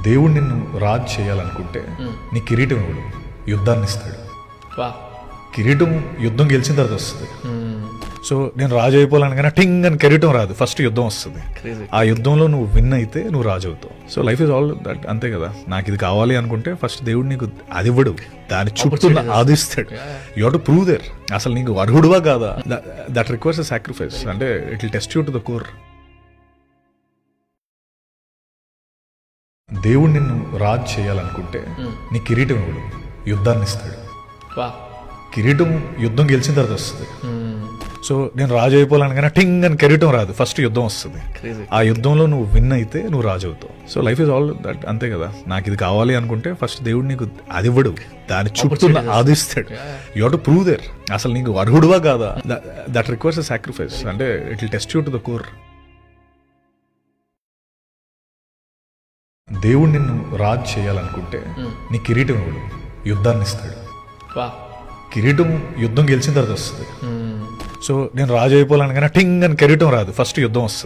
దేవుడు నిన్ను రాజు చేయాలనుకుంటే నీ కిరీటం ఇవ్వడు, యుద్ధాన్ని ఇస్తాడు. కిరీటం యుద్ధం గెలిచిన తర్వాత వస్తుంది. సో నేను రాజు అయిపోవాలనగానే టింగ్ అని కిరీటం రాదు, ఫస్ట్ యుద్ధం వస్తుంది. ఆ యుద్ధంలో నువ్వు విన్ అయితే నువ్వు రాజు అవుతావు. So life is all that, అంతే కదా. నాకు ఇది కావాలి అనుకుంటే ఫస్ట్ దేవుడు నీకు అది ఇవ్వడు, దాని చుట్టూ ఆదిస్తాడు. You have to prove there అసలు నీకు అర్హుడువా కాదా. That requires a sacrifice. అంటే it will test you to the core. దేవుడు నిన్ను రాజు చేయాలనుకుంటే నీ కిరీటం ఇవ్వడు, యుద్ధాన్ని ఇస్తాడు. కిరీటం యుద్ధం గెలిచిన తర్వాత వస్తుంది. సో నేను రాజు అయిపోవాలనగానే టింగ్ అని కిరీటం రాదు, ఫస్ట్ యుద్ధం వస్తుంది. ఆ యుద్ధంలో నువ్వు విన్ అయితే నువ్వు రాజు అవుతావు. So life is all that, అంతే కదా. నాకు ఇది కావాలి అనుకుంటే ఫస్ట్ దేవుడు నీకు అది ఇవ్వడు, దాని చుట్టూ ఆదిస్తాడు. You have to prove there అసలు నీకు అర్హుడువా కాదా. That requires a sacrifice. అంటే it will test you to the core. దేవుడు నిన్ను రాజు చేయాలనుకుంటే నీ కిరీటం ఇవ్వడు, యుద్ధాన్ని ఇస్తాడు. కిరీటం యుద్ధం గెలిచిన తర్వాత వస్తుంది. సో నేను రాజు అయిపోవాలనగానే టింగ్ అని కిరీటం రాదు, ఫస్ట్ యుద్ధం వస్తుంది.